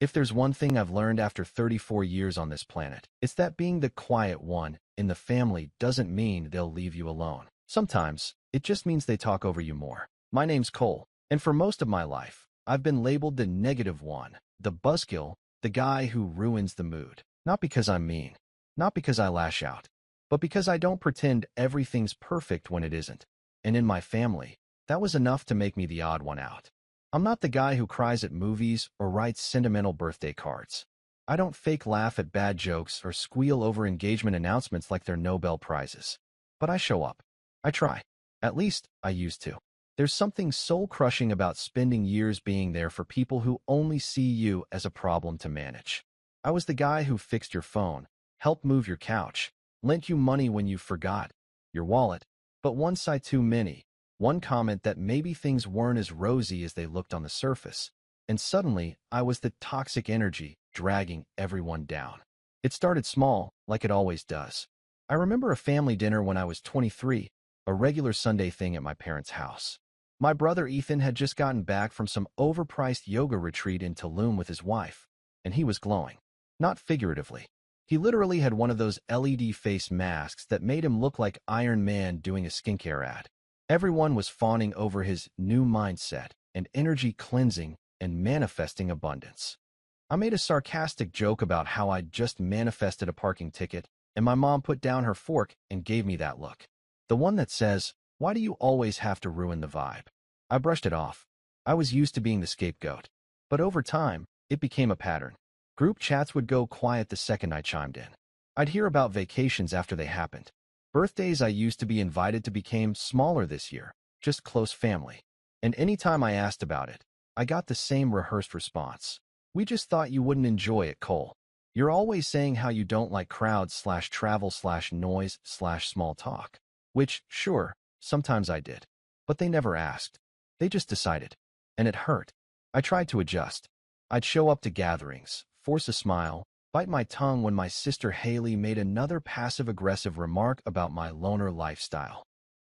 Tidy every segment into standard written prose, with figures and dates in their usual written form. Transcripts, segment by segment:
If there's one thing I've learned after 34 years on this planet, it's that being the quiet one in the family doesn't mean they'll leave you alone. Sometimes, it just means they talk over you more. My name's Cole, and for most of my life, I've been labeled the negative one, the buzzkill, the guy who ruins the mood. Not because I'm mean, not because I lash out, but because I don't pretend everything's perfect when it isn't. And in my family, that was enough to make me the odd one out. I'm not the guy who cries at movies or writes sentimental birthday cards. I don't fake laugh at bad jokes or squeal over engagement announcements like they're Nobel Prizes. But I show up. I try. At least, I used to. There's something soul-crushing about spending years being there for people who only see you as a problem to manage. I was the guy who fixed your phone, helped move your couch, lent you money when you forgot your wallet, but one sigh too many, one comment that maybe things weren't as rosy as they looked on the surface, and suddenly I was the toxic energy dragging everyone down. It started small, like it always does. I remember a family dinner when I was 23, a regular Sunday thing at my parents' house. My brother Ethan had just gotten back from some overpriced yoga retreat in Tulum with his wife, and he was glowing. Not figuratively. He literally had one of those LED face masks that made him look like Iron Man doing a skincare ad. Everyone was fawning over his new mindset and energy cleansing and manifesting abundance. I made a sarcastic joke about how I'd just manifested a parking ticket, and my mom put down her fork and gave me that look. The one that says, "Why do you always have to ruin the vibe?" I brushed it off. I was used to being the scapegoat. But over time, it became a pattern. Group chats would go quiet the second I chimed in. I'd hear about vacations after they happened. Birthdays I used to be invited to became smaller this year, just close family. And anytime I asked about it, I got the same rehearsed response. "We just thought you wouldn't enjoy it, Cole. You're always saying how you don't like crowds/travel/noise/small talk." Which, sure, sometimes I did. But they never asked. They just decided. And it hurt. I tried to adjust. I'd show up to gatherings, force a smile, bite my tongue when my sister Haley made another passive-aggressive remark about my loner lifestyle.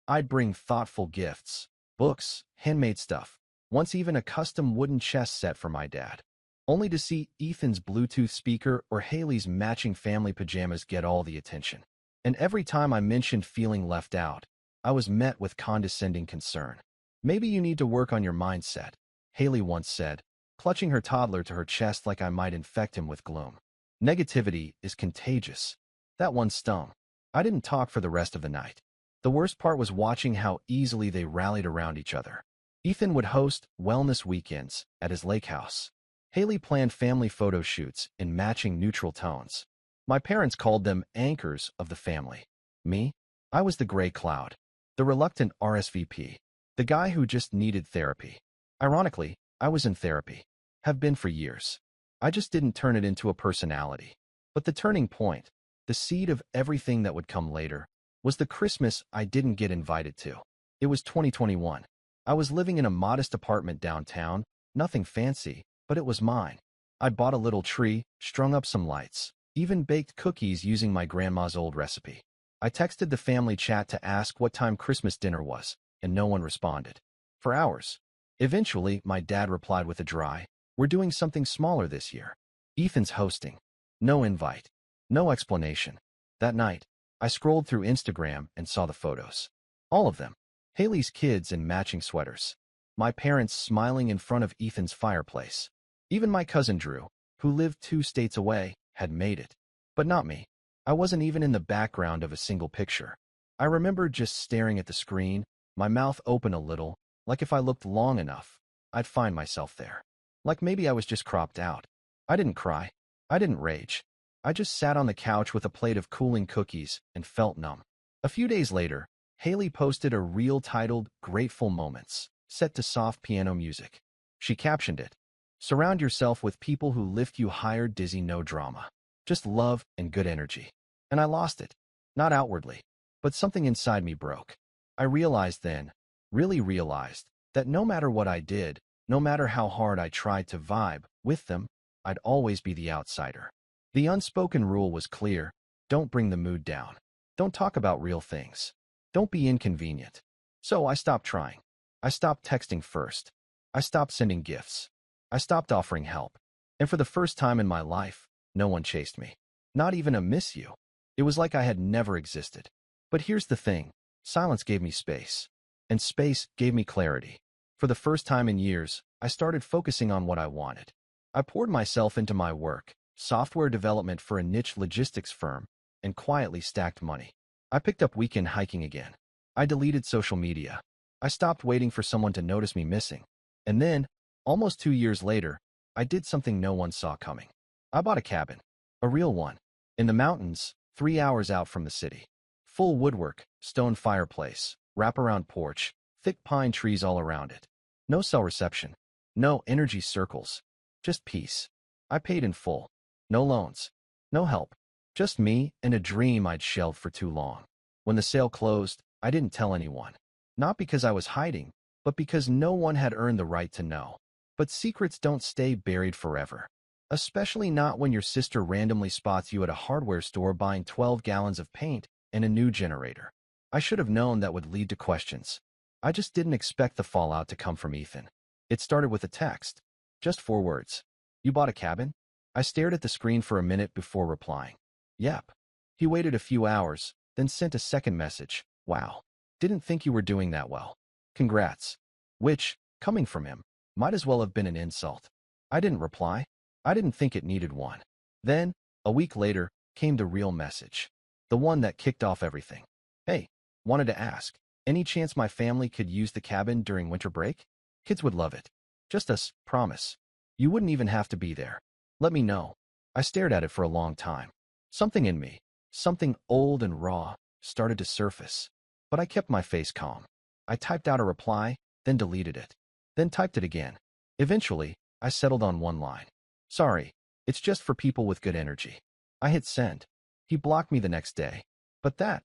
I'd bring thoughtful gifts, books, handmade stuff, once even a custom wooden chess set for my dad, only to see Ethan's Bluetooth speaker or Haley's matching family pajamas get all the attention. And every time I mentioned feeling left out, I was met with condescending concern. "Maybe you need to work on your mindset," Haley once said, clutching her toddler to her chest like I might infect him with gloom. Negativity is contagious. That one stung. I didn't talk for the rest of the night. The worst part was watching how easily they rallied around each other. Ethan would host wellness weekends at his lake house. Haley planned family photo shoots in matching neutral tones. My parents called them anchors of the family. Me? I was the gray cloud, the reluctant RSVP, the guy who just needed therapy. Ironically, I was in therapy, have been for years. I just didn't turn it into a personality. But the turning point, the seed of everything that would come later, was the Christmas I didn't get invited to. It was 2021. I was living in a modest apartment downtown, nothing fancy, but it was mine. I'd bought a little tree, strung up some lights, even baked cookies using my grandma's old recipe. I texted the family chat to ask what time Christmas dinner was, and no one responded. For hours. Eventually, my dad replied with a dry, "We're doing something smaller this year. Ethan's hosting." No invite. No explanation. That night, I scrolled through Instagram and saw the photos. All of them. Haley's kids in matching sweaters. My parents smiling in front of Ethan's fireplace. Even my cousin Drew, who lived 2 states away, had made it. But not me. I wasn't even in the background of a single picture. I remember just staring at the screen, my mouth open a little, like if I looked long enough, I'd find myself there. Like maybe I was just cropped out. I didn't cry. I didn't rage. I just sat on the couch with a plate of cooling cookies and felt numb. A few days later, Haley posted a reel titled "Grateful Moments," set to soft piano music. She captioned it, "Surround yourself with people who lift you higher, dizzy, no drama. Just love and good energy." And I lost it. Not outwardly, but something inside me broke. I realized then, really realized, that no matter what I did, no matter how hard I tried to vibe with them, I'd always be the outsider. The unspoken rule was clear: don't bring the mood down. Don't talk about real things. Don't be inconvenient. So I stopped trying. I stopped texting first. I stopped sending gifts. I stopped offering help. And for the first time in my life, no one chased me. Not even a miss you. It was like I had never existed. But here's the thing. Silence gave me space. And space gave me clarity. For the first time in years, I started focusing on what I wanted. I poured myself into my work, software development for a niche logistics firm, and quietly stacked money. I picked up weekend hiking again. I deleted social media. I stopped waiting for someone to notice me missing. And then, almost 2 years later, I did something no one saw coming. I bought a cabin. A real one. In the mountains, 3 hours out from the city. Full woodwork, stone fireplace, wraparound porch, thick pine trees all around it. No cell reception. No energy circles. Just peace. I paid in full. No loans. No help. Just me and a dream I'd shelved for too long. When the sale closed, I didn't tell anyone. Not because I was hiding, but because no one had earned the right to know. But secrets don't stay buried forever. Especially not when your sister randomly spots you at a hardware store buying 12 gallons of paint and a new generator. I should have known that would lead to questions. I just didn't expect the fallout to come from Ethan. It started with a text. Just 4 words. You bought a cabin? I stared at the screen for a minute before replying. Yep. He waited a few hours, then sent a second message. Wow. Didn't think you were doing that well. Congrats. Which, coming from him, might as well have been an insult. I didn't reply. I didn't think it needed one. Then, a week later, came the real message. The one that kicked off everything. Hey, wanted to ask, any chance my family could use the cabin during winter break? Kids would love it. Just us, promise. You wouldn't even have to be there. Let me know. I stared at it for a long time. Something in me, something old and raw, started to surface. But I kept my face calm. I typed out a reply, then deleted it. Then typed it again. Eventually, I settled on one line. Sorry, it's just for people with good energy. I hit send. He blocked me the next day. But that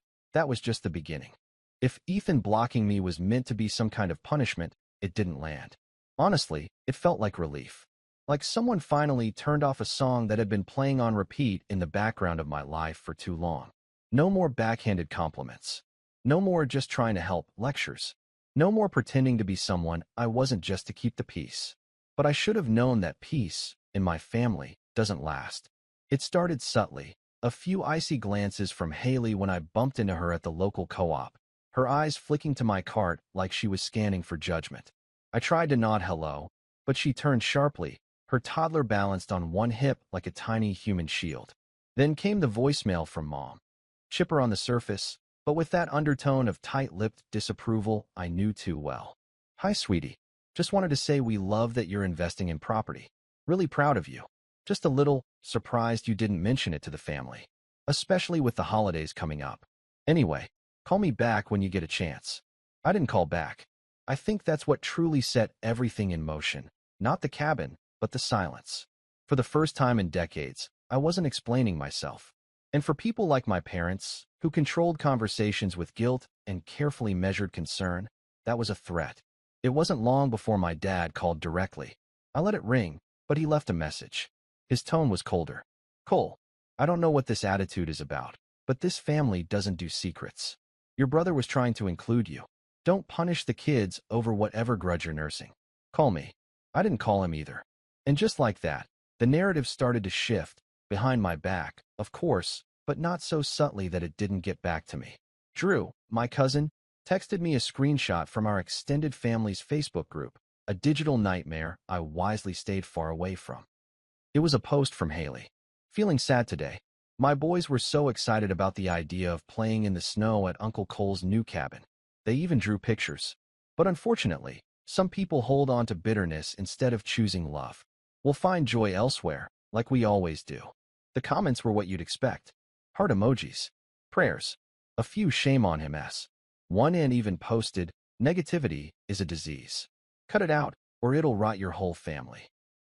was just the beginning. If Ethan blocking me was meant to be some kind of punishment, it didn't land. Honestly, it felt like relief. Like someone finally turned off a song that had been playing on repeat in the background of my life for too long. No more backhanded compliments. No more just trying to help lectures. No more pretending to be someone I wasn't just to keep the peace. But I should have known that peace, in my family, doesn't last. It started subtly. A few icy glances from Haley when I bumped into her at the local co-op, her eyes flicking to my cart like she was scanning for judgment. I tried to nod hello, but she turned sharply, her toddler balanced on one hip like a tiny human shield. Then came the voicemail from Mom. Chipper on the surface, but with that undertone of tight-lipped disapproval I knew too well. Hi, sweetie. Just wanted to say we love that you're investing in property. Really proud of you. Just a little surprised you didn't mention it to the family, especially with the holidays coming up. Anyway, call me back when you get a chance. I didn't call back. I think that's what truly set everything in motion. Not the cabin, but the silence. For the first time in decades, I wasn't explaining myself. And for people like my parents, who controlled conversations with guilt and carefully measured concern, that was a threat. It wasn't long before my dad called directly. I let it ring, but he left a message. His tone was colder. Cole, I don't know what this attitude is about, but this family doesn't do secrets. Your brother was trying to include you. Don't punish the kids over whatever grudge you're nursing. Call me. I didn't call him either. And just like that, the narrative started to shift, behind my back, of course, but not so subtly that it didn't get back to me. Drew, my cousin, texted me a screenshot from our extended family's Facebook group, a digital nightmare I wisely stayed far away from. It was a post from Haley. Feeling sad today. My boys were so excited about the idea of playing in the snow at Uncle Cole's new cabin. They even drew pictures. But unfortunately, some people hold on to bitterness instead of choosing love. We'll find joy elsewhere, like we always do. The comments were what you'd expect. Heart emojis. Prayers. A few shame on him-s. One end even posted, negativity is a disease. Cut it out, or it'll rot your whole family.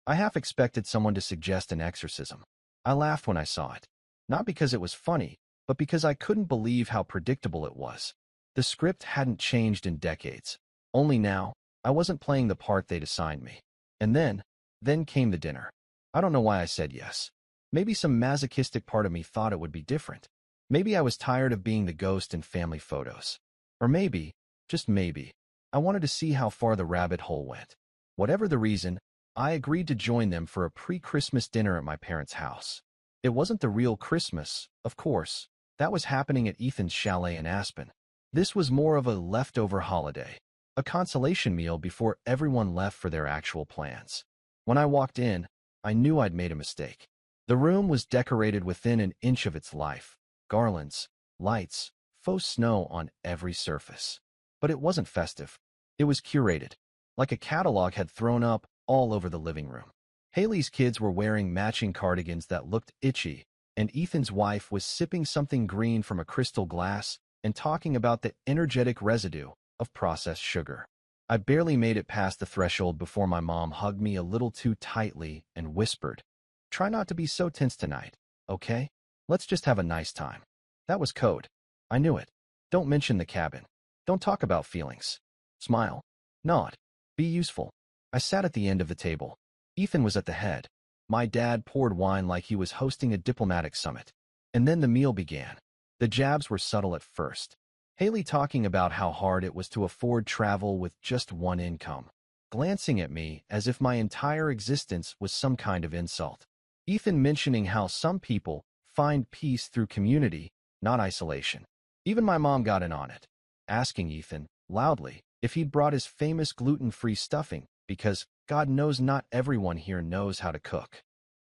I half expected someone to suggest an exorcism. I laughed when I saw it. Not because it was funny, but because I couldn't believe how predictable it was. The script hadn't changed in decades. Only now, I wasn't playing the part they'd assigned me. And then came the dinner. I don't know why I said yes. Maybe some masochistic part of me thought it would be different. Maybe I was tired of being the ghost in family photos. Or maybe, just maybe, I wanted to see how far the rabbit hole went. Whatever the reason, I agreed to join them for a pre-Christmas dinner at my parents' house. It wasn't the real Christmas, of course. That was happening at Ethan's chalet in Aspen. This was more of a leftover holiday, a consolation meal before everyone left for their actual plans. When I walked in, I knew I'd made a mistake. The room was decorated within an inch of its life. Garlands, lights, faux snow on every surface. But it wasn't festive. It was curated, like a catalog had thrown up all over the living room. Haley's kids were wearing matching cardigans that looked itchy, and Ethan's wife was sipping something green from a crystal glass and talking about the energetic residue of processed sugar. I barely made it past the threshold before my mom hugged me a little too tightly and whispered, "Try not to be so tense tonight, okay? Let's just have a nice time." That was code. I knew it. Don't mention the cabin. Don't talk about feelings. Smile. Nod. Be useful. I sat at the end of the table. Ethan was at the head. My dad poured wine like he was hosting a diplomatic summit. And then the meal began. The jabs were subtle at first. Haley talking about how hard it was to afford travel with just one income, glancing at me as if my entire existence was some kind of insult. Ethan mentioning how some people find peace through community, not isolation. Even my mom got in on it, asking Ethan, loudly, if he'd brought his famous gluten-free stuffing, because God knows not everyone here knows how to cook.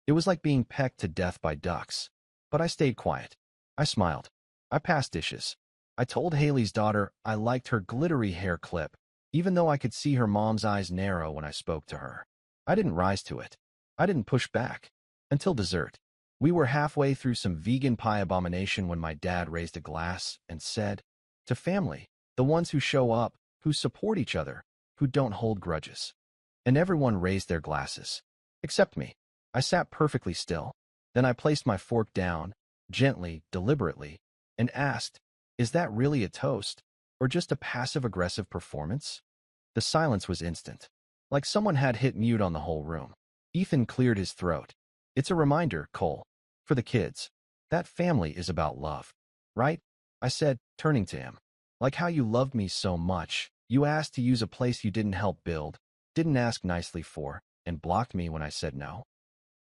It was like being pecked to death by ducks. But I stayed quiet. I smiled. I passed dishes. I told Haley's daughter I liked her glittery hair clip, even though I could see her mom's eyes narrow when I spoke to her. I didn't rise to it. I didn't push back. Until dessert. We were halfway through some vegan pie abomination when my dad raised a glass and said, "To family, the ones who show up, who support each other, who don't hold grudges." And everyone raised their glasses. Except me. I sat perfectly still. Then I placed my fork down, gently, deliberately, and asked, "Is that really a toast, or just a passive-aggressive performance?" The silence was instant. Like someone had hit mute on the whole room. Ethan cleared his throat. "It's a reminder, Cole. For the kids. That family is about love. Right?" I said, turning to him. "Like how you loved me so much, you asked to use a place you didn't help build, didn't ask nicely for, and blocked me when I said no."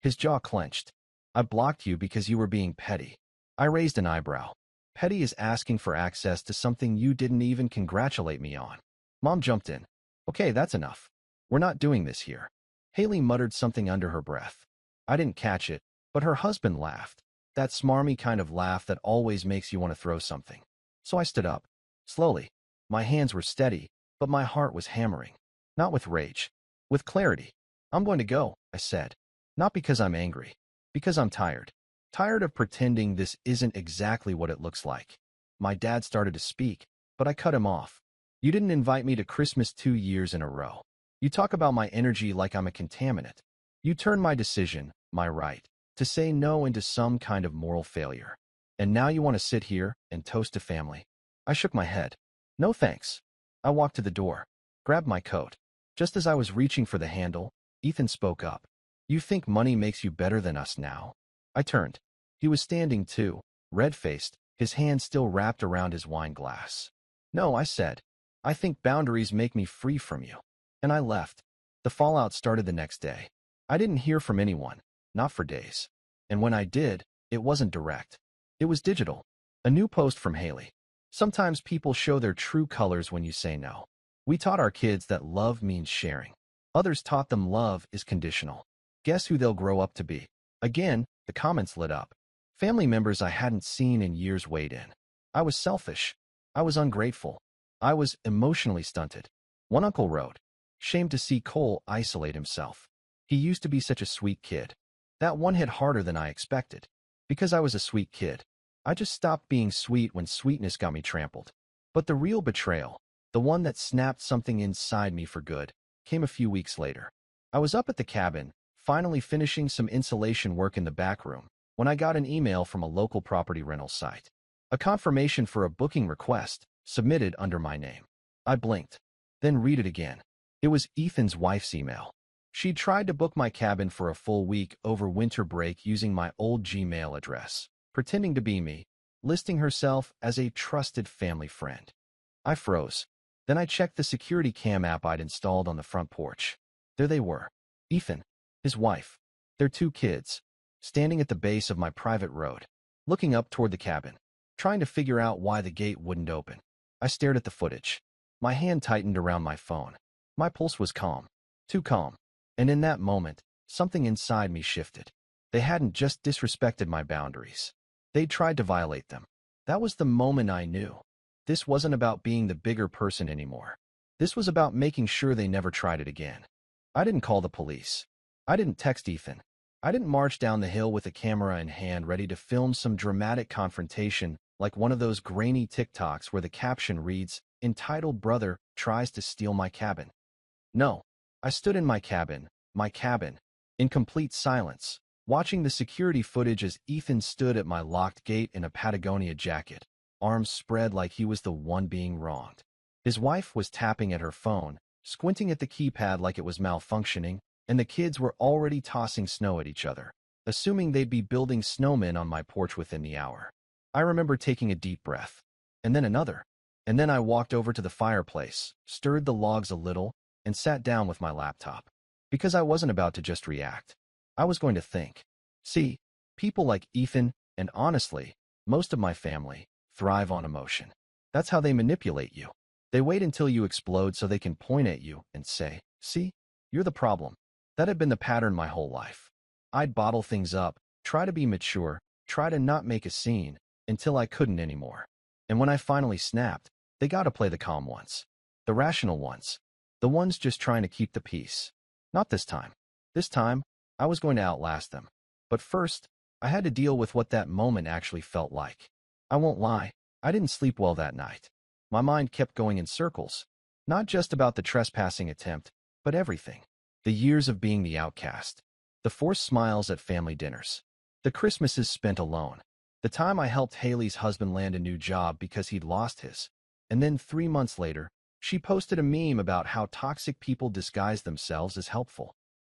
His jaw clenched. "I blocked you because you were being petty." I raised an eyebrow. "Petty is asking for access to something you didn't even congratulate me on." Mom jumped in. "Okay, that's enough. We're not doing this here." Haley muttered something under her breath. I didn't catch it, but her husband laughed. That smarmy kind of laugh that always makes you want to throw something. So I stood up. Slowly. My hands were steady, but my heart was hammering. Not with rage. With clarity. "I'm going to go," I said. "Not because I'm angry. Because I'm tired. Tired of pretending this isn't exactly what it looks like." My dad started to speak, but I cut him off. "You didn't invite me to Christmas 2 years in a row. You talk about my energy like I'm a contaminant. You turn my decision, my right, to say no into some kind of moral failure. And now you want to sit here and toast a family." I shook my head. "No thanks." I walked to the door, grabbed my coat. Just as I was reaching for the handle, Ethan spoke up. "You think money makes you better than us now?" I turned. He was standing too, red-faced, his hand still wrapped around his wine glass. "No," I said. "I think boundaries make me free from you." And I left. The fallout started the next day. I didn't hear from anyone, not for days. And when I did, it wasn't direct. It was digital. A new post from Haley. "Sometimes people show their true colors when you say no. We taught our kids that love means sharing. Others taught them love is conditional. Guess who they'll grow up to be?" Again, the comments lit up. Family members I hadn't seen in years weighed in. I was selfish. I was ungrateful. I was emotionally stunted. One uncle wrote, "Shame to see Cole isolate himself. He used to be such a sweet kid." That one hit harder than I expected. Because I was a sweet kid. I just stopped being sweet when sweetness got me trampled. But the real betrayal, the one that snapped something inside me for good, came a few weeks later. I was up at the cabin, finally finishing some insulation work in the back room, when I got an email from a local property rental site. A confirmation for a booking request, submitted under my name. I blinked, then read it again. It was Ethan's wife's email. She'd tried to book my cabin for a full week over winter break using my old Gmail address, pretending to be me, listing herself as a trusted family friend. I froze. Then I checked the security cam app I'd installed on the front porch. There they were. Ethan, his wife, their 2 kids, standing at the base of my private road, looking up toward the cabin, trying to figure out why the gate wouldn't open. I stared at the footage. My hand tightened around my phone. My pulse was calm, too calm. And in that moment, something inside me shifted. They hadn't just disrespected my boundaries. They'd tried to violate them. That was the moment I knew. This wasn't about being the bigger person anymore. This was about making sure they never tried it again. I didn't call the police. I didn't text Ethan. I didn't march down the hill with a camera in hand ready to film some dramatic confrontation like one of those grainy TikToks where the caption reads, "Entitled brother tries to steal my cabin." No, I stood in my cabin, in complete silence, watching the security footage as Ethan stood at my locked gate in a Patagonia jacket, arms spread like he was the one being wronged. His wife was tapping at her phone, squinting at the keypad like it was malfunctioning, and the kids were already tossing snow at each other, assuming they'd be building snowmen on my porch within the hour. I remember taking a deep breath, and then another, and then I walked over to the fireplace, stirred the logs a little, and sat down with my laptop. Because I wasn't about to just react. I was going to think. See, people like Ethan, and honestly, most of my family, thrive on emotion. That's how they manipulate you. They wait until you explode so they can point at you and say, "See, you're the problem." That had been the pattern my whole life. I'd bottle things up, try to be mature, try to not make a scene, until I couldn't anymore. And when I finally snapped, they got to play the calm ones. The rational ones. The ones just trying to keep the peace. Not this time. This time, I was going to outlast them. But first, I had to deal with what that moment actually felt like. I won't lie, I didn't sleep well that night. My mind kept going in circles. Not just about the trespassing attempt, but everything. The years of being the outcast. The forced smiles at family dinners. The Christmases spent alone. The time I helped Haley's husband land a new job because he'd lost his. And then 3 months later, she posted a meme about how toxic people disguise themselves as helpful.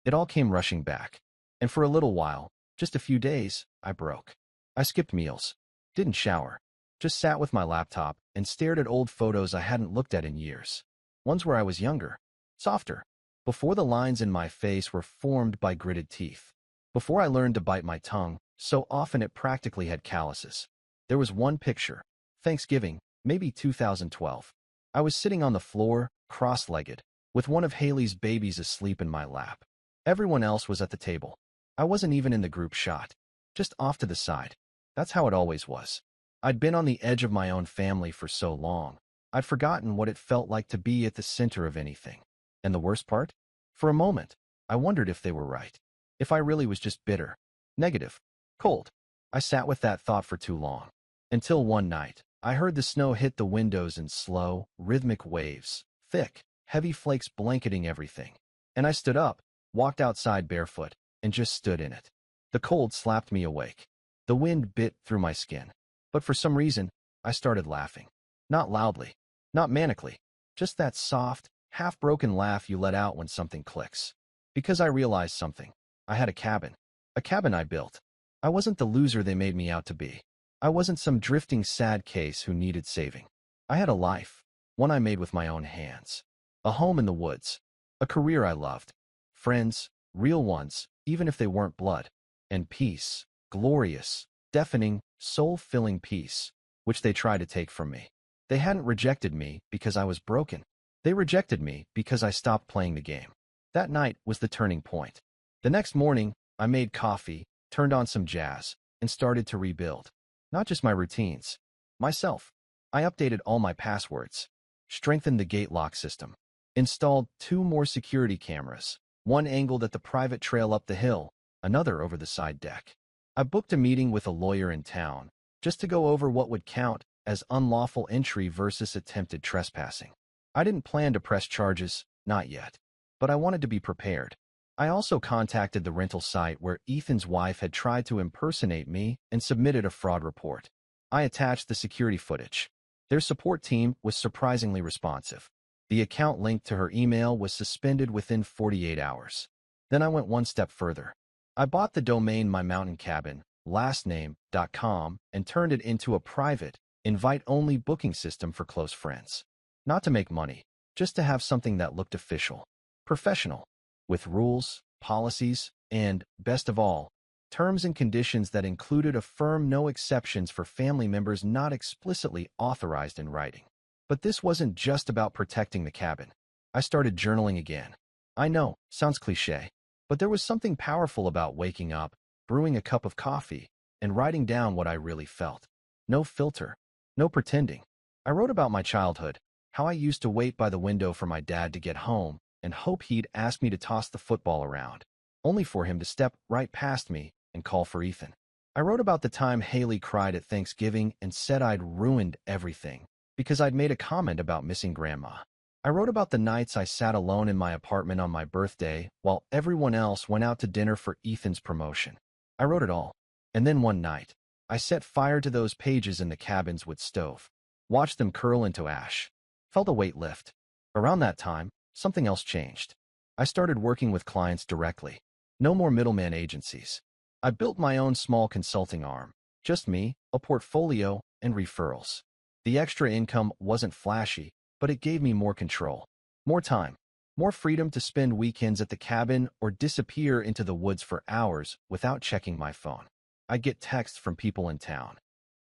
It all came rushing back. And for a little while, just a few days, I broke. I skipped meals. Didn't shower. Just sat with my laptop and stared at old photos I hadn't looked at in years. Ones where I was younger. Softer. Before the lines in my face were formed by gritted teeth. Before I learned to bite my tongue, so often it practically had calluses. There was one picture. Thanksgiving, maybe 2012. I was sitting on the floor, cross-legged, with one of Haley's babies asleep in my lap. Everyone else was at the table. I wasn't even in the group shot. Just off to the side. That's how it always was. I'd been on the edge of my own family for so long, I'd forgotten what it felt like to be at the center of anything. And the worst part? For a moment, I wondered if they were right. If I really was just bitter, negative, cold. I sat with that thought for too long. Until one night, I heard the snow hit the windows in slow, rhythmic waves, thick, heavy flakes blanketing everything. And I stood up, walked outside barefoot, and just stood in it. The cold slapped me awake. The wind bit through my skin. But for some reason, I started laughing. Not loudly, not manically, just that soft, half-broken laugh you let out when something clicks. Because I realized something. I had a cabin I built. I wasn't the loser they made me out to be. I wasn't some drifting sad case who needed saving. I had a life, one I made with my own hands. A home in the woods. A career I loved. Friends, real ones, even if they weren't blood. And peace, glorious, deafening, soul-filling peace, which they tried to take from me. They hadn't rejected me because I was broken. They rejected me because I stopped playing the game. That night was the turning point. The next morning, I made coffee, turned on some jazz, and started to rebuild. Not just my routines. Myself. I updated all my passwords, strengthened the gate lock system, installed 2 more security cameras, one angled at the private trail up the hill, another over the side deck. I booked a meeting with a lawyer in town, just to go over what would count as unlawful entry versus attempted trespassing. I didn't plan to press charges, not yet, but I wanted to be prepared. I also contacted the rental site where Ethan's wife had tried to impersonate me and submitted a fraud report. I attached the security footage. Their support team was surprisingly responsive. The account linked to her email was suspended within 48 hours. Then I went one step further. I bought the domain mymountainCabin.com and turned it into a private, invite-only booking system for close friends. Not to make money, just to have something that looked official, professional, with rules, policies, and, best of all, terms and conditions that included a firm no exceptions for family members not explicitly authorized in writing. But this wasn't just about protecting the cabin. I started journaling again. I know, sounds cliché, but there was something powerful about waking up, brewing a cup of coffee, and writing down what I really felt. No filter, no pretending. I wrote about my childhood, how I used to wait by the window for my dad to get home and hope he'd ask me to toss the football around, only for him to step right past me and call for Ethan. I wrote about the time Haley cried at Thanksgiving and said I'd ruined everything because I'd made a comment about missing Grandma. I wrote about the nights I sat alone in my apartment on my birthday while everyone else went out to dinner for Ethan's promotion. I wrote it all. And then one night, I set fire to those pages in the cabin's wood stove, watched them curl into ash, felt a weight lift. Around that time, something else changed. I started working with clients directly. No more middleman agencies. I built my own small consulting arm. Just me, a portfolio, and referrals. The extra income wasn't flashy, but it gave me more control. More time. More freedom to spend weekends at the cabin or disappear into the woods for hours without checking my phone. I'd get texts from people in town.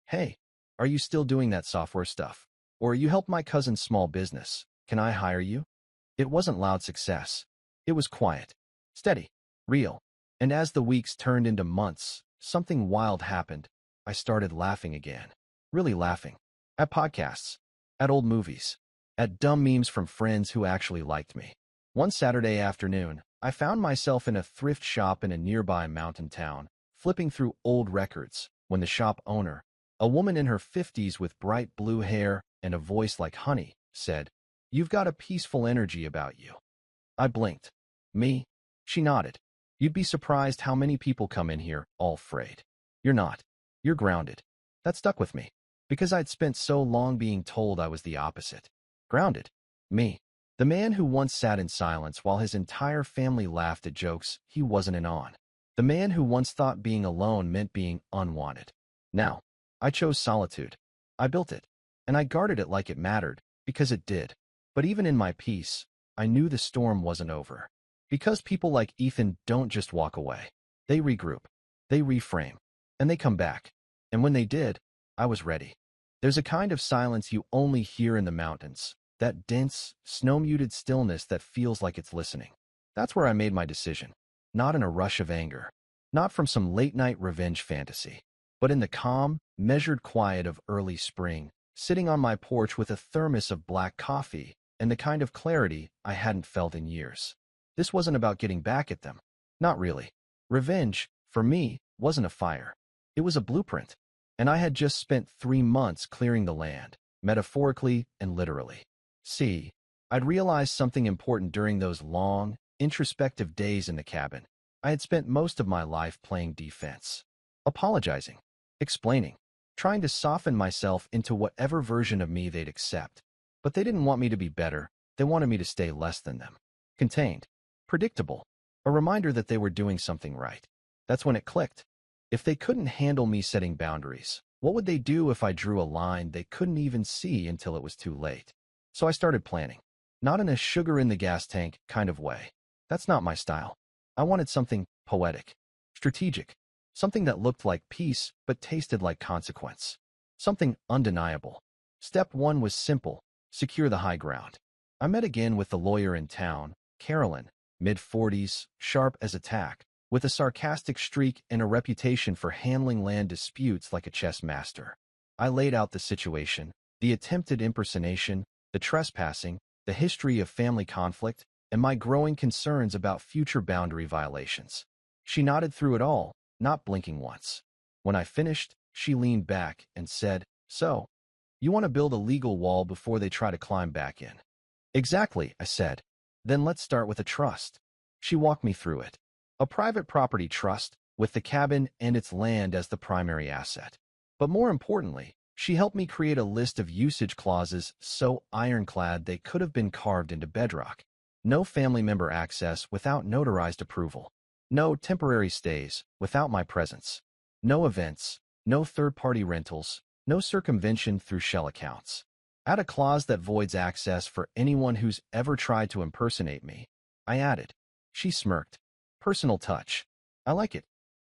Hey, are you still doing that software stuff? Or you help my cousin's small business. Can I hire you? It wasn't loud success. It was quiet, steady, real. And as the weeks turned into months, something wild happened. I started laughing again. Really laughing. At podcasts. At old movies. At dumb memes from friends who actually liked me. One Saturday afternoon, I found myself in a thrift shop in a nearby mountain town, flipping through old records, when the shop owner, a woman in her 50s with bright blue hair and a voice like honey, said, "You've got a peaceful energy about you." I blinked. Me? She nodded. "You'd be surprised how many people come in here, all afraid. You're not. You're grounded." That stuck with me, because I'd spent so long being told I was the opposite. Grounded. Me. The man who once sat in silence while his entire family laughed at jokes he wasn't in on. The man who once thought being alone meant being unwanted. Now, I chose solitude. I built it, and I guarded it like it mattered, because it did. But even in my peace, I knew the storm wasn't over. Because people like Ethan don't just walk away. They regroup. They reframe. And they come back. And when they did, I was ready. There's a kind of silence you only hear in the mountains. That dense, snow-muted stillness that feels like it's listening. That's where I made my decision. Not in a rush of anger. Not from some late-night revenge fantasy. But in the calm, measured quiet of early spring, sitting on my porch with a thermos of black coffee and the kind of clarity I hadn't felt in years. This wasn't about getting back at them. Not really. Revenge, for me, wasn't a fire. It was a blueprint. And I had just spent 3 months clearing the land, metaphorically and literally. See, I'd realized something important during those long, introspective days in the cabin. I had spent most of my life playing defense. Apologizing. Explaining. Trying to soften myself into whatever version of me they'd accept. But they didn't want me to be better. They wanted me to stay less than them. Contained. Predictable. A reminder that they were doing something right. That's when it clicked. If they couldn't handle me setting boundaries, what would they do if I drew a line they couldn't even see until it was too late? So I started planning. Not in a sugar-in-the-gas-tank kind of way. That's not my style. I wanted something poetic, strategic, something that looked like peace but tasted like consequence. Something undeniable. Step 1 was simple: secure the high ground. I met again with the lawyer in town, Carolyn, mid-40s, sharp as a tack, with a sarcastic streak and a reputation for handling land disputes like a chess master. I laid out the situation, the attempted impersonation, the trespassing, the history of family conflict, and my growing concerns about future boundary violations. She nodded through it all, not blinking once. When I finished, she leaned back and said, "So, you want to build a legal wall before they try to climb back in?" "Exactly," I said. "Then let's start with a trust." She walked me through it. A private property trust, with the cabin and its land as the primary asset. But more importantly, she helped me create a list of usage clauses so ironclad they could have been carved into bedrock. No family member access without notarized approval. No temporary stays without my presence. No events, no third-party rentals, no circumvention through shell accounts. Add a clause that voids access for anyone who's ever tried to impersonate me. I added. She smirked. Personal touch. I like it.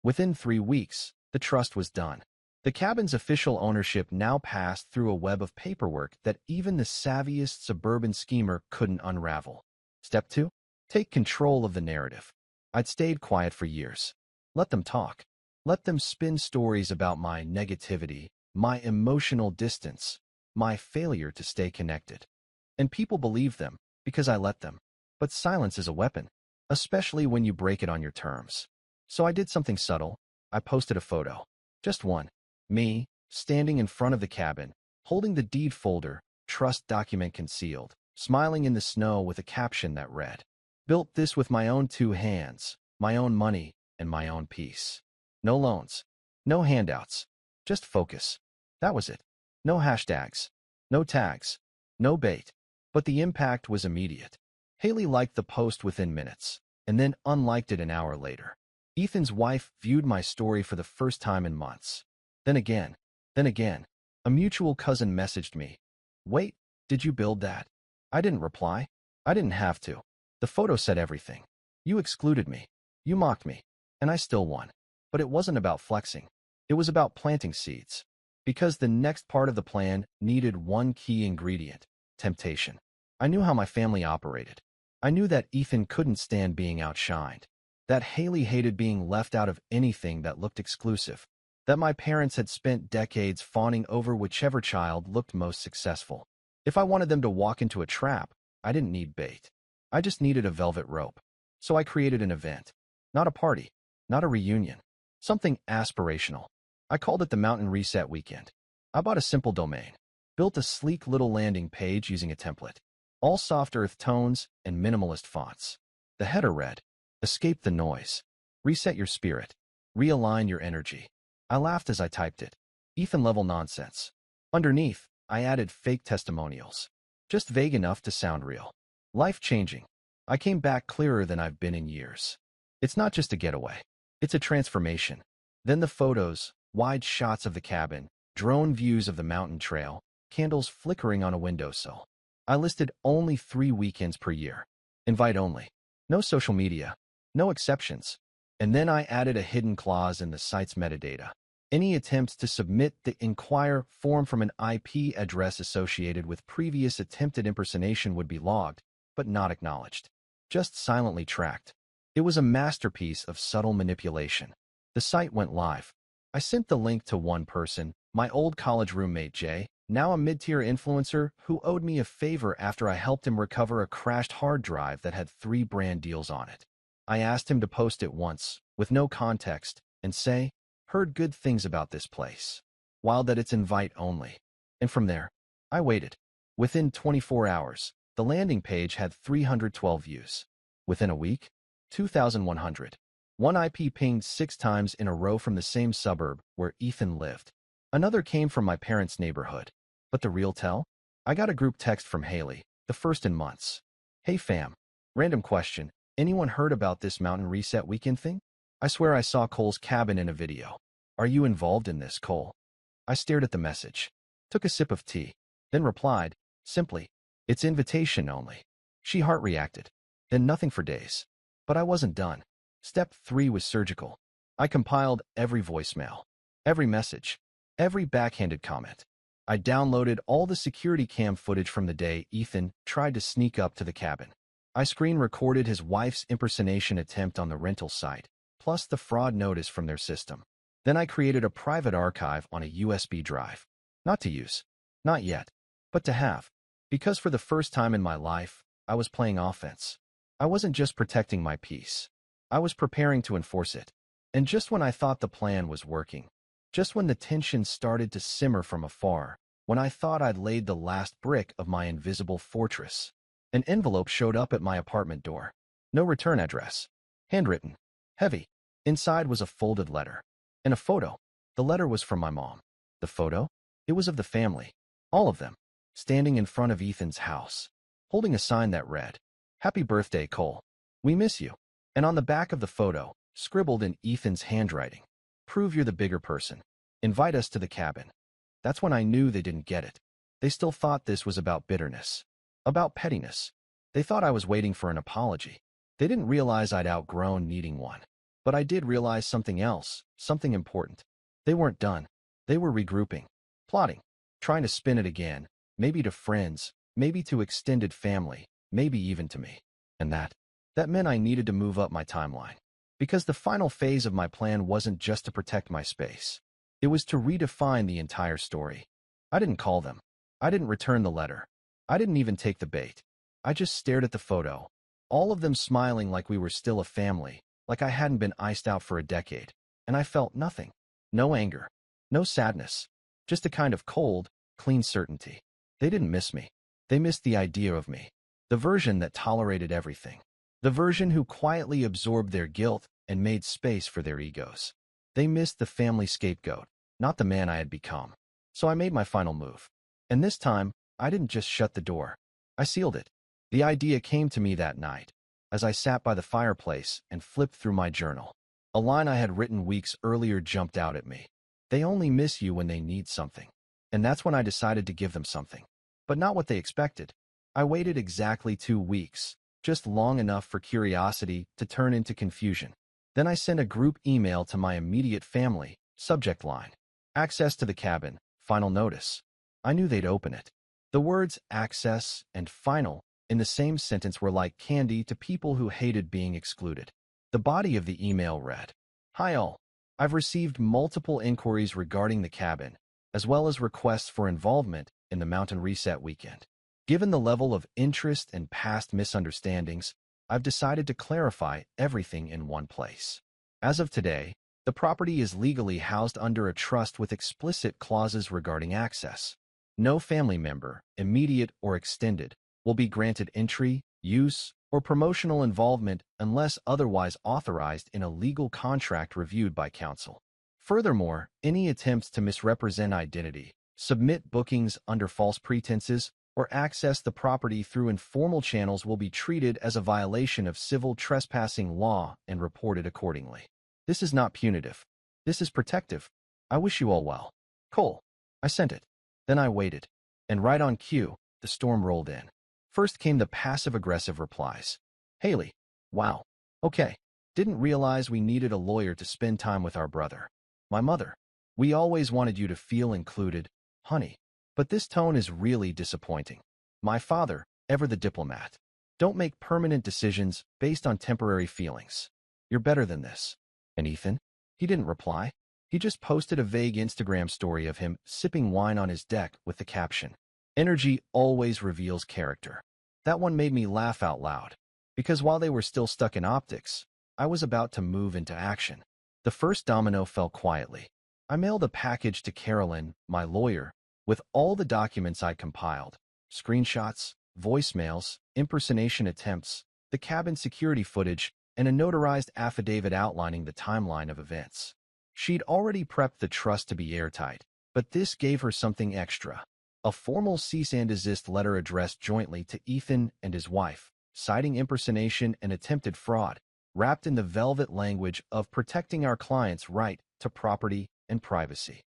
Within 3 weeks, the trust was done. The cabin's official ownership now passed through a web of paperwork that even the savviest suburban schemer couldn't unravel. Step 2. Take control of the narrative. I'd stayed quiet for years. Let them talk. Let them spin stories about my negativity, my emotional distance, my failure to stay connected. And people believed them because I let them. But silence is a weapon, especially when you break it on your terms. So I did something subtle. I posted a photo. Just one. Me, standing in front of the cabin, holding the deed folder, trust document concealed, smiling in the snow with a caption that read, "Built this with my own 2 hands, my own money, and my own peace." No loans. No handouts. Just focus. That was it. No hashtags. No tags. No bait. But the impact was immediate. Haley liked the post within minutes, and then unliked it an hour later. Ethan's wife viewed my story for the first time in months. Then again. A mutual cousin messaged me. "Wait, did you build that?" I didn't reply. I didn't have to. The photo said everything. You excluded me. You mocked me. And I still won. But it wasn't about flexing. It was about planting seeds. Because the next part of the plan needed one key ingredient: temptation. I knew how my family operated. I knew that Ethan couldn't stand being outshined. That Haley hated being left out of anything that looked exclusive. That my parents had spent decades fawning over whichever child looked most successful. If I wanted them to walk into a trap, I didn't need bait. I just needed a velvet rope. So I created an event. Not a party. Not a reunion. Something aspirational. I called it the Mountain Reset Weekend. I bought a simple domain. Built a sleek little landing page using a template. All soft earth tones and minimalist fonts. The header read, "Escape the noise. Reset your spirit. Realign your energy." I laughed as I typed it. Ethan-level nonsense. Underneath, I added fake testimonials. Just vague enough to sound real. Life-changing. I came back clearer than I've been in years. It's not just a getaway. It's a transformation. Then the photos, wide shots of the cabin, drone views of the mountain trail, candles flickering on a windowsill. I listed only 3 weekends per year. Invite only. No social media. No exceptions. And then I added a hidden clause in the site's metadata. Any attempts to submit the inquire form from an IP address associated with previous attempted impersonation would be logged, but not acknowledged. Just silently tracked. It was a masterpiece of subtle manipulation. The site went live. I sent the link to one person, my old college roommate Jay, now a mid-tier influencer who owed me a favor after I helped him recover a crashed hard drive that had 3 brand deals on it. I asked him to post it once, with no context, and say, "Heard good things about this place. Wild that it's invite only." And from there, I waited. Within 24 hours, the landing page had 312 views. Within a week, 2,100. One IP pinged 6 times in a row from the same suburb where Ethan lived. Another came from my parents' neighborhood. But the real tell? I got a group text from Haley, the first in months. "Hey fam. Random question. Anyone heard about this Mountain Reset Weekend thing? I swear I saw Cole's cabin in a video. Are you involved in this, Cole?" I stared at the message, took a sip of tea, then replied, simply, "It's invitation only." She heart reacted. Then nothing for days. But I wasn't done. Step 3 was surgical. I compiled every voicemail, every message, every backhanded comment. I downloaded all the security cam footage from the day Ethan tried to sneak up to the cabin. I screen recorded his wife's impersonation attempt on the rental site, plus the fraud notice from their system. Then I created a private archive on a USB drive. Not to use. Not yet. But to have. Because for the first time in my life, I was playing offense. I wasn't just protecting my peace. I was preparing to enforce it. And just when I thought the plan was working, just when the tension started to simmer from afar, when I thought I'd laid the last brick of my invisible fortress, an envelope showed up at my apartment door. No return address. Handwritten. Heavy. Inside was a folded letter. And a photo. The letter was from my mom. The photo? It was of the family. All of them. Standing in front of Ethan's house. Holding a sign that read, "Happy birthday, Cole. We miss you." And on the back of the photo, scribbled in Ethan's handwriting, "Prove you're the bigger person. Invite us to the cabin." That's when I knew they didn't get it. They still thought this was about bitterness. About pettiness. They thought I was waiting for an apology. They didn't realize I'd outgrown needing one. But I did realize something else, something important. They weren't done. They were regrouping, plotting, trying to spin it again, maybe to friends, maybe to extended family, maybe even to me. And that meant I needed to move up my timeline. Because the final phase of my plan wasn't just to protect my space. It was to redefine the entire story. I didn't call them. I didn't return the letter. I didn't even take the bait. I just stared at the photo, all of them smiling like we were still a family, like I hadn't been iced out for a decade. And I felt nothing. No anger. No sadness. Just a kind of cold, clean certainty. They didn't miss me. They missed the idea of me. The version that tolerated everything. The version who quietly absorbed their guilt and made space for their egos. They missed the family scapegoat, not the man I had become. So I made my final move. And this time, I didn't just shut the door. I sealed it. The idea came to me that night, as I sat by the fireplace and flipped through my journal. A line I had written weeks earlier jumped out at me. They only miss you when they need something. And that's when I decided to give them something. But not what they expected. I waited exactly 2 weeks, just long enough for curiosity to turn into confusion. Then I sent a group email to my immediate family, subject line. Access to the cabin, final notice. I knew they'd open it. The words access and final in the same sentence were like candy to people who hated being excluded. The body of the email read, "Hi all. I've received multiple inquiries regarding the cabin, as well as requests for involvement in the Mountain Reset weekend. Given the level of interest and past misunderstandings, I've decided to clarify everything in one place. As of today, the property is legally housed under a trust with explicit clauses regarding access. No family member, immediate or extended, will be granted entry, use, or promotional involvement unless otherwise authorized in a legal contract reviewed by counsel. Furthermore, any attempts to misrepresent identity, submit bookings under false pretenses, or access the property through informal channels will be treated as a violation of civil trespassing law and reported accordingly. This is not punitive. This is protective. I wish you all well. Cole." I sent it. Then I waited. And right on cue, the storm rolled in. First came the passive-aggressive replies. "Haley, wow. Okay. Didn't realize we needed a lawyer to spend time with our brother. My mother. We always wanted you to feel included, honey. But this tone is really disappointing. My father, ever the diplomat. Don't make permanent decisions based on temporary feelings. You're better than this." And Ethan? He didn't reply. He just posted a vague Instagram story of him sipping wine on his deck with the caption, "Energy always reveals character." That one made me laugh out loud. Because while they were still stuck in optics, I was about to move into action. The first domino fell quietly. I mailed a package to Carolyn, my lawyer, with all the documents I compiled, screenshots, voicemails, impersonation attempts, the cabin security footage, and a notarized affidavit outlining the timeline of events. She'd already prepped the trust to be airtight, but this gave her something extra. A formal cease and desist letter addressed jointly to Ethan and his wife, citing impersonation and attempted fraud, wrapped in the velvet language of protecting our client's right to property and privacy.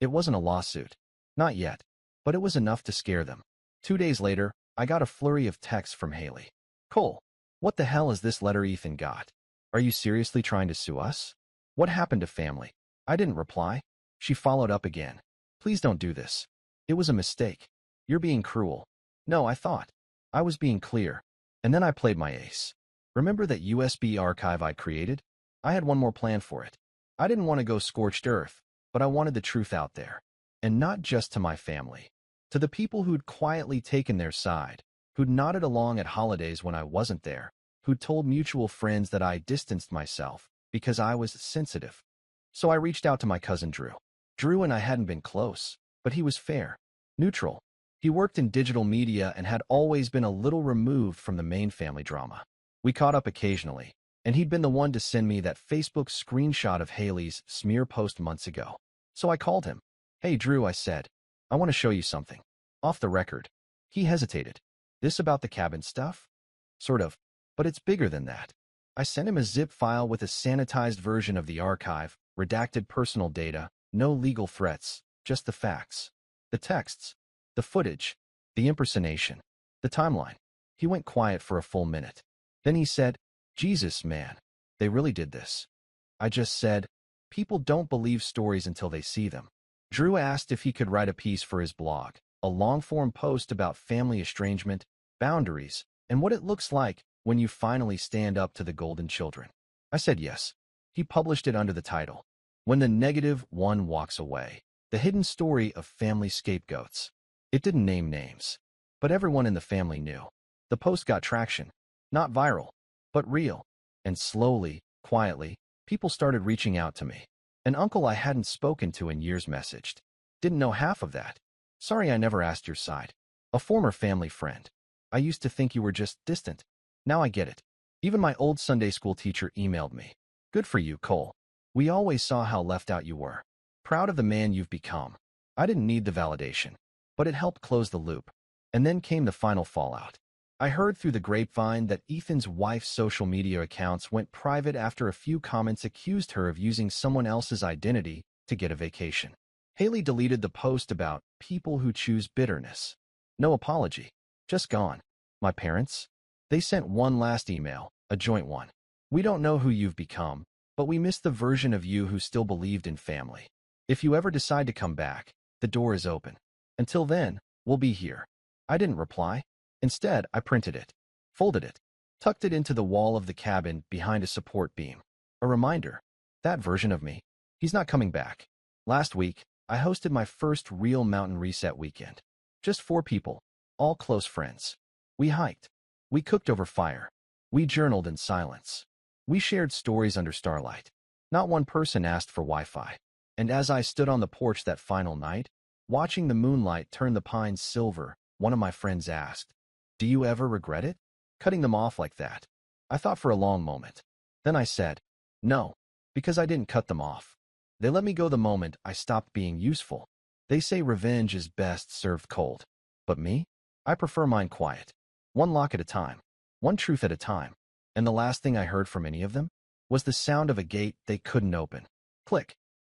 It wasn't a lawsuit. Not yet. But it was enough to scare them. 2 days later, I got a flurry of texts from Haley. "Cole, what the hell is this letter Ethan got? Are you seriously trying to sue us? What happened to family?" I didn't reply. She followed up again. "Please don't do this. It was a mistake. You're being cruel." No, I thought. I was being clear. And then I played my ace. Remember that USB archive I created? I had one more plan for it. I didn't want to go scorched earth, but I wanted the truth out there. And not just to my family. To the people who'd quietly taken their side, who'd nodded along at holidays when I wasn't there, who'd told mutual friends that I distanced myself because I was sensitive. So I reached out to my cousin Drew. Drew and I hadn't been close, but he was fair, neutral. He worked in digital media and had always been a little removed from the main family drama. We caught up occasionally, and he'd been the one to send me that Facebook screenshot of Haley's smear post months ago. So I called him. "Hey Drew," I said, "I want to show you something. Off the record." He hesitated. "This about the cabin stuff?" "Sort of, but it's bigger than that." I sent him a zip file with a sanitized version of the archive, redacted personal data, no legal threats, just the facts. The texts, the footage, the impersonation, the timeline. He went quiet for a full minute. Then he said, Jesus, man, they really did this. I just said, people don't believe stories until they see them. Drew asked if he could write a piece for his blog, a long-form post about family estrangement, boundaries, and what it looks like when you finally stand up to the golden children. I said yes. He published it under the title, When the Negative One Walks Away, the hidden story of family scapegoats. It didn't name names, but everyone in the family knew. The post got traction, not viral, but real. And slowly, quietly, people started reaching out to me. An uncle I hadn't spoken to in years messaged. Didn't know half of that. Sorry I never asked your side. A former family friend. I used to think you were just distant. Now I get it. Even my old Sunday school teacher emailed me. Good for you, Cole. We always saw how left out you were. Proud of the man you've become. I didn't need the validation, but it helped close the loop. And then came the final fallout. I heard through the grapevine that Ethan's wife's social media accounts went private after a few comments accused her of using someone else's identity to get a vacation. Haley deleted the post about people who choose bitterness. No apology. Just gone. My parents? They sent one last email, a joint one. We don't know who you've become, but we miss the version of you who still believed in family. If you ever decide to come back, the door is open. Until then, we'll be here. I didn't reply. Instead, I printed it, folded it, tucked it into the wall of the cabin behind a support beam. A reminder, that version of me, he's not coming back. Last week, I hosted my first real mountain reset weekend. Just 4 people, all close friends. We hiked. We cooked over fire. We journaled in silence. We shared stories under starlight. Not one person asked for Wi-Fi. And as I stood on the porch that final night, watching the moonlight turn the pines silver, one of my friends asked, "Do you ever regret it? Cutting them off like that?" I thought for a long moment. Then I said, "No, because I didn't cut them off. They let me go the moment I stopped being useful." They say revenge is best served cold. But me? I prefer mine quiet. One lock at a time. One truth at a time. And the last thing I heard from any of them was the sound of a gate they couldn't open. Click.